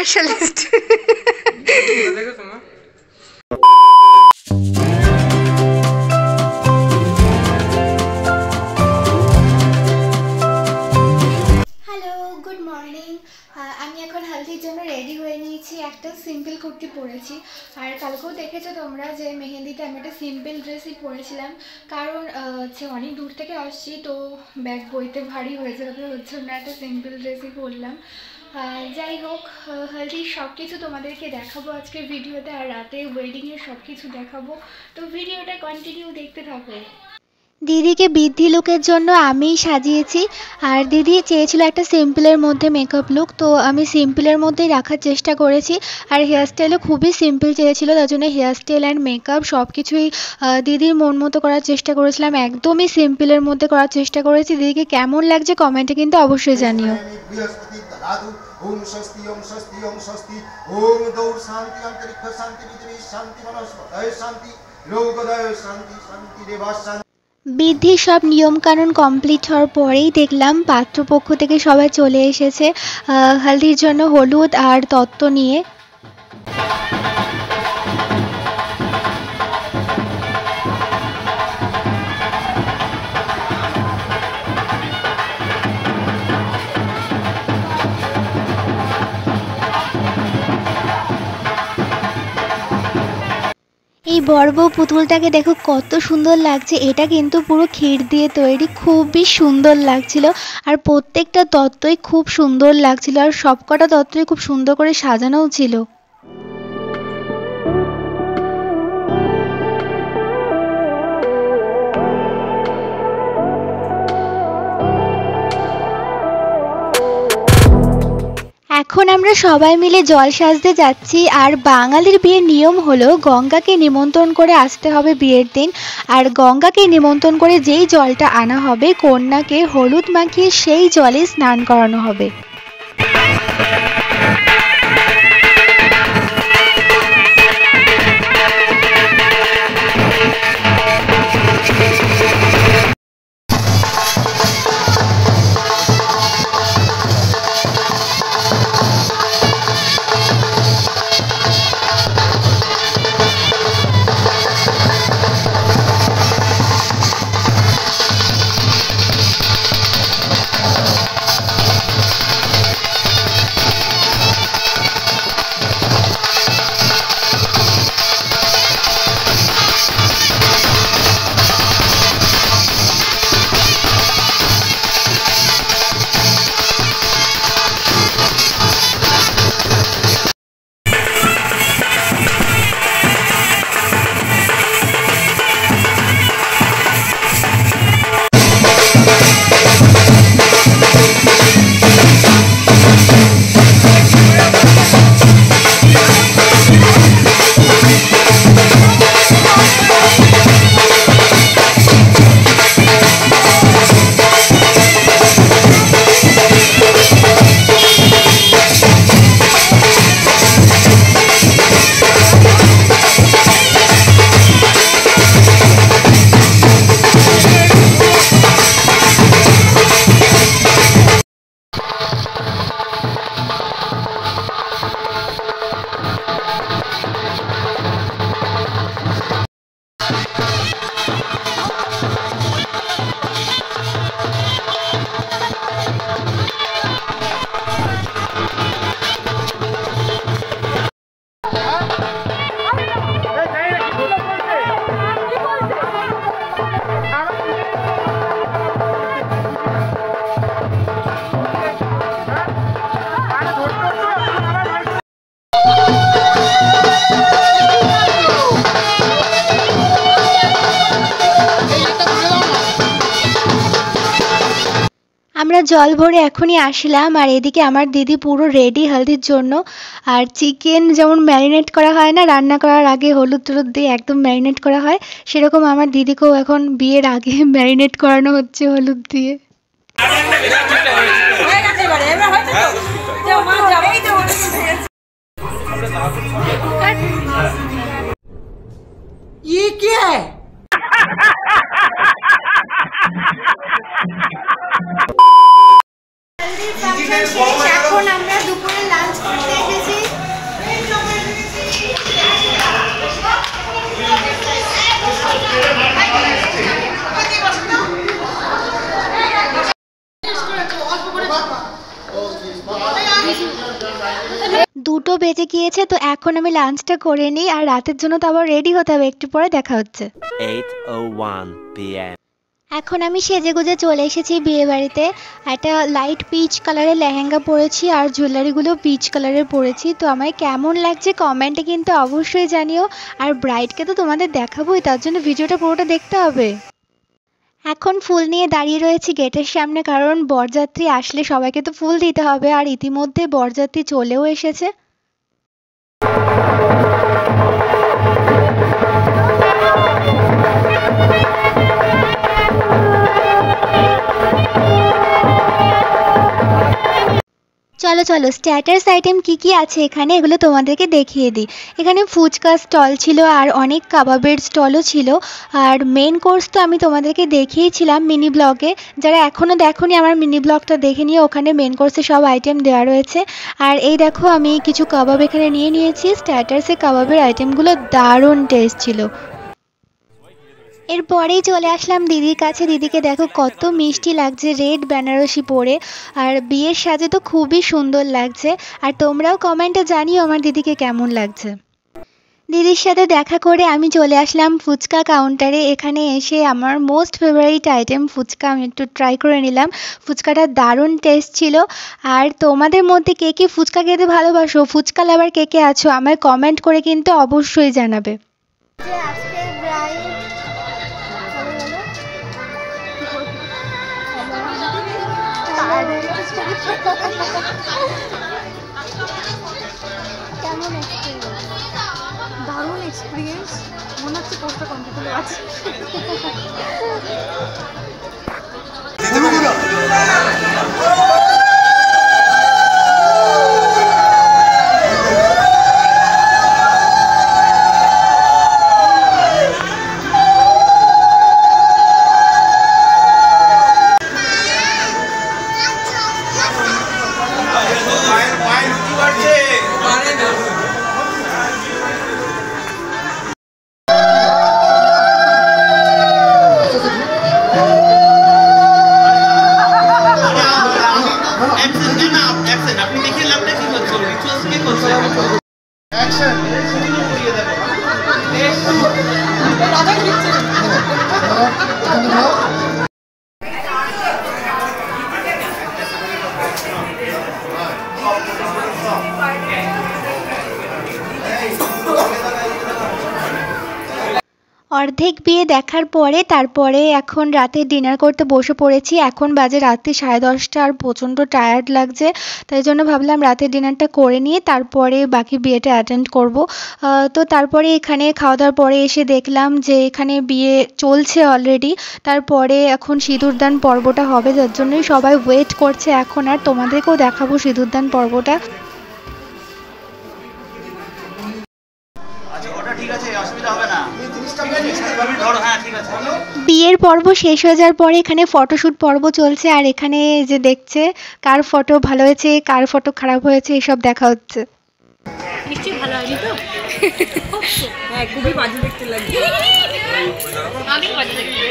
Specialist. আমি এখন হালদির জন্য রেডি হয়ে নিয়েছি। একটা সিম্পল কুর্তি পরেছি, আর কালকেও দেখেছো তোমরা যে মেহেন্দিতে আমি একটা সিম্পল ড্রেসই পরেছিলাম, কারণ হচ্ছে অনেক দূর থেকে আসছি তো ব্যাগ বইতে ভারী হয়ে যাবে, ওর জন্য একটা সিম্পল ড্রেসই পরলাম। যাই হোক, হালদির সব কিছু তোমাদেরকে দেখাবো আজকে ভিডিওতে, আর রাতে ওয়েডিংয়ের সব কিছু দেখাবো, তো ভিডিওটা কন্টিনিউ দেখতে থাকো। দিদিকে বৃদ্ধি লুকের জন্য আমিই সাজিয়েছি, আর দিদি চেয়েছিল একটা সিম্পলের মধ্যে মেকআপ লুক, তো আমি সিম্পলের মধ্যেই রাখার চেষ্টা করেছি। আর হেয়ারস্টাইলও খুবই সিম্পল চেয়েছিল, তার জন্য হেয়ারস্টাইল অ্যান্ড মেকআপ সব কিছুই দিদির মন মতো করার চেষ্টা করেছিলাম, একদমই সিম্পলের মধ্যে করার চেষ্টা করেছি। দিদিকে কেমন লাগছে কমেন্টে কিন্তু অবশ্যই জানিও। ওম স্বস্তি ওম স্বস্তি ওম স্বস্তি ওম দৌড় শান্তি অন্তরিক্ষ শান্তি পৃথিবী শান্তি বনস্পতয় শান্তি লোকদয় শান্তি শান্তি দেবাস শান্তি। বৃদ্ধির সব নিয়মকানুন কমপ্লিট হওয়ার পরেই দেখলাম পাত্রপক্ষ থেকে সবাই চলে এসেছে হলদির জন্য হলুদ আর তত্ত্ব নিয়ে। এই বড় পুতুলটাকে দেখো কত সুন্দর লাগছে, এটা কিন্তু পুরো ক্ষীর দিয়ে তৈরি, খুবই সুন্দর লাগছিল। আর প্রত্যেকটা তত্ত্বই খুব সুন্দর লাগছিল, আর সবকটা তত্ত্বই খুব সুন্দর করে সাজানোও ছিল। এখন আমরা সবাই মিলে জল সাজতে যাচ্ছি। আর বাঙালির বিয়ের নিয়ম হলো গঙ্গাকে নিমন্ত্রণ করে আসতে হবে বিয়ের দিন, আর গঙ্গাকে নিমন্ত্রণ করে যেই জলটা আনা হবে কন্যাকে হলুদ মাখিয়ে সেই জলে স্নান করানো হবে। আমরা জল ভরে এখনই আসলাম, আর এদিকে আমার দিদি পুরো রেডি হলদির জন্য। আর চিকেন যেমন ম্যারিনেট করা হয় না রান্না করার আগে, হলুদ টলুদ দিয়ে একদম ম্যারিনেট করা হয়, সেরকম আমার দিদিকেও এখন বিয়ের আগে ম্যারিনেট করানো হচ্ছে হলুদ দিয়ে। ये क्या है? এখন আমরা দুপুরে লাঞ্চ করতে এসেছি, 2টো বেজে গিয়েছে, তো এখন আমি লাঞ্চটা করে নিই, আর রাতের জন্য তো আবার রেডি হতে হবে, একটু পরে দেখা হচ্ছে। 8:01 PM এখন আমি সেজেগুজে চলে এসেছি বিয়ে বাড়িতে। একটা লাইট পিচ কালারের লেহেঙ্গা পরেছি আর জুয়েলারিগুলো পিচ কালারের পরেছি। তো আমায় কেমন লাগছে কমেন্টে কিন্তু অবশ্যই জানিও। আর ব্রাইডকে তো তোমাদের দেখাবোই, তার জন্য ভিডিওটা পুরোটা দেখতে হবে। এখন ফুল নিয়ে দাঁড়িয়ে রয়েছি গেটের সামনে, কারণ বরযাত্রী আসলে সবাইকে তো ফুল দিতে হবে, আর ইতিমধ্যে বরযাত্রী চলেও এসেছে। চলো চলো স্ট্যাটাস আইটেম কি আছে এখানে এগুলো তোমাদেরকে দেখিয়ে দিই। এখানে ফুচকা স্টল ছিল আর অনেক কাবাবের স্টলও ছিল। আর মেন কোর্স তো আমি তোমাদেরকে দেখিয়েছিলাম মিনি ব্লগে। যারা এখনও দেখোনি আমার মিনি ব্লগটা দেখে নিয়ে, ওখানে মেন কোর্সে সব আইটেম দেওয়া রয়েছে। আর এই দেখো আমি কিছু কাবাব এখানে নিয়ে নিয়েছি। স্ট্যাটাসে কাবাবের আইটেমগুলো দারুণ টেস্ট ছিল। এরপরেই চলে আসলাম দিদির কাছে। দিদিকে দেখো কত মিষ্টি লাগছে রেড বেনারসি পরে, আর বিয়ের সাজে তো খুবই সুন্দর লাগছে। আর তোমরাও কমেন্টে জানিও আমার দিদিকে কেমন লাগছে। দিদির সাথে দেখা করে আমি চলে আসলাম ফুচকা কাউন্টারে। এখানে এসে আমার মোস্ট ফেভারিট আইটেম ফুচকা আমি একটু ট্রাই করে নিলাম। ফুচকাটা দারুণ টেস্ট ছিল। আর তোমাদের মধ্যে কে কে ফুচকা খেতে ভালোবাসো, ফুচকা লাভার কে কে আছো, আমায় কমেন্ট করে কিন্তু অবশ্যই জানাবে। কেমন এক্সপিরিয়েন্স? দারুণ এক্সপিরিয়েন্স, মনে হচ্ছে পোস্টটা কমপ্লিট আছে। অর্ধেক বিয়ে দেখার পরে তারপরে এখন রাতে ডিনার করতে বসে পড়েছি। এখন বাজে রাত্রি 10:30 আর প্রচণ্ড টায়ার্ড লাগছে, তাই জন্য ভাবলাম রাতের ডিনারটা করে নিয়ে তারপরে বাকি বিয়েটা অ্যাটেন্ড করব। তো তারপরে এখানে খাওয়া দাওয়ার পরে এসে দেখলাম যে এখানে বিয়ে চলছে অলরেডি। তারপরে এখন সিঁদুরদান পর্বটা হবে, যার জন্যই সবাই ওয়েট করছে এখন। আর তোমাদেরকেও দেখাবো সিঁদুরদান পর্বটা। বিয়ের পর্ব শেষ হয়ে যাওয়ার পরে এখানে ফটোশ্যুট পর্ব চলছে, আর এখানে যে দেখছে কার ফটো ভালো হয়েছে কার ফটো খারাপ হয়েছে এসব দেখা হচ্ছে। নিশ্চয়ই ভালো হয়নি তো? হ্যাঁ, খুবই বাজে দেখতে লাগছে। আমি বাজে দেখতে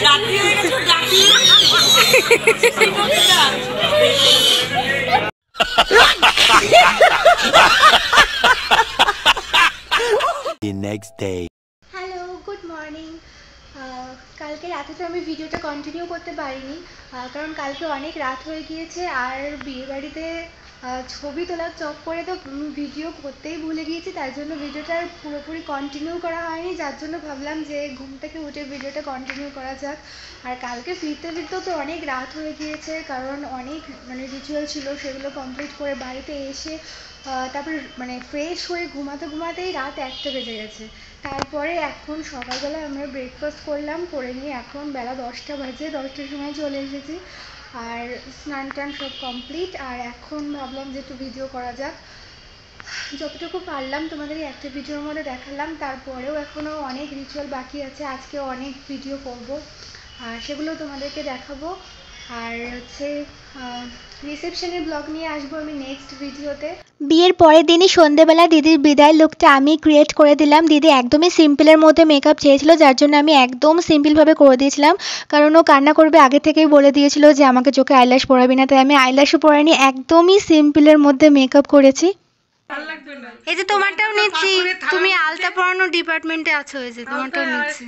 রাত্রি হয়ে গেছে ডাকি The next day. Hello, good morning. কালকে রাতে তো আমি ভিডিওটা কন্টিনিউ করতে পারিনি, কারণ কালকে অনেক রাত হয়ে গিয়েছে। আর বিয়েবাড়িতে ছবি তোলার চক্করে তো ভিডিও করতেই ভুলে গিয়েছি, তাই জন্য ভিডিওটা আর পুরোপুরি কন্টিনিউ করা হয়নি। যার জন্য ভাবলাম যে ঘুম থেকে উঠে ভিডিওটা কন্টিনিউ করা যাক। আর কালকে ফিরতে ফিরতেও তো অনেক রাত হয়ে গিয়েছে, কারণ অনেক রিচুয়াল ছিল, সেগুলো কমপ্লিট করে বাড়িতে এসে তারপরে ফ্রেশ হয়ে ঘুমাতেই রাত 1টা বেজে গেছে। তারপরে এখন সকালবেলায় আমরা ব্রেকফাস্ট করলাম, করে নিয়ে এখন বেলা 10টা বাজে, 10টার সময় চলে এসেছি। আর স্নান টান সব কমপ্লিট। আর এখন ভাবলাম যে একটু ভিডিও করা যাক। যতটুকু পারলাম তোমাদের এই একটা ভিডিওর মধ্যে দেখালাম, তারপরেও এখনও অনেক রিচুয়াল বাকি আছে। আজকে অনেক ভিডিও করব আর সেগুলো তোমাদেরকে দেখাবো। আর হচ্ছে রিসেপশনের ব্লগ নিয়ে আসবো আমি নেক্সট ভিডিওতে। বিয়ের পরের দিনই সন্ধ্যেবেলা দিদির বিদায় লুকটা আমি ক্রিয়েট করে দিলাম। দিদি একদমই সিম্পলের মধ্যে মেকআপ চেয়েছিল, যার জন্য আমি একদম সিম্পলভাবে করে দিয়েছিলাম, কারণ ও কান্না করবে আগে থেকেই বলে দিয়েছিল যে আমাকে চোখে আইল্যাশ পরাবি না, তাই আমি আইল্যাশও পরাইনি, একদমই সিম্পলের মধ্যে মেকআপ করেছি। এই যে তোমারটাও নিচ্ছি, তুমি আলতা পরানো ডিপার্টমেন্টে আছো, এই যে তোমারটাও নিচ্ছি,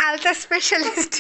আলতা স্পেশালিস্ট।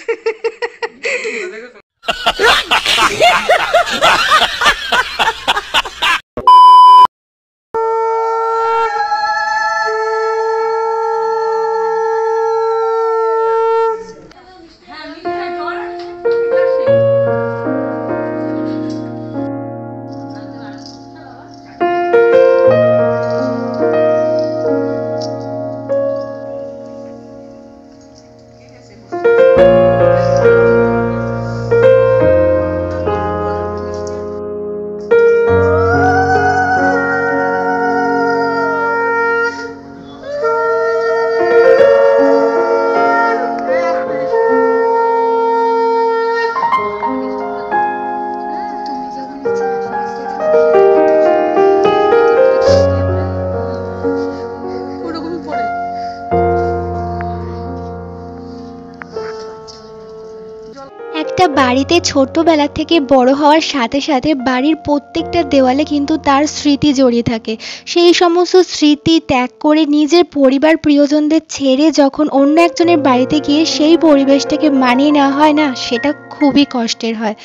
একটা বাড়িতে ছোটবেলা থেকে বড় হওয়ার সাথে সাথে বাড়ির প্রত্যেকটা দেওয়ালে কিন্তু তার স্মৃতি জড়িয়ে থাকে। সেই সমস্ত স্মৃতি ত্যাগ করে নিজের পরিবার প্রিয়জনদের ছেড়ে যখন অন্য একজনের বাড়িতে গিয়ে সেই পরিবেশটাকে মানিয়ে নেওয়া হয় না, সেটা খুবই কষ্টের হয়।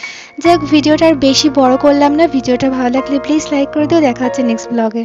যাক, ভিডিওটা আর বেশি বড় করলাম না, ভিডিওটা ভালো লাগলে প্লিজ লাইক করে দিও। দেখা হচ্ছে নেক্সট ব্লগে।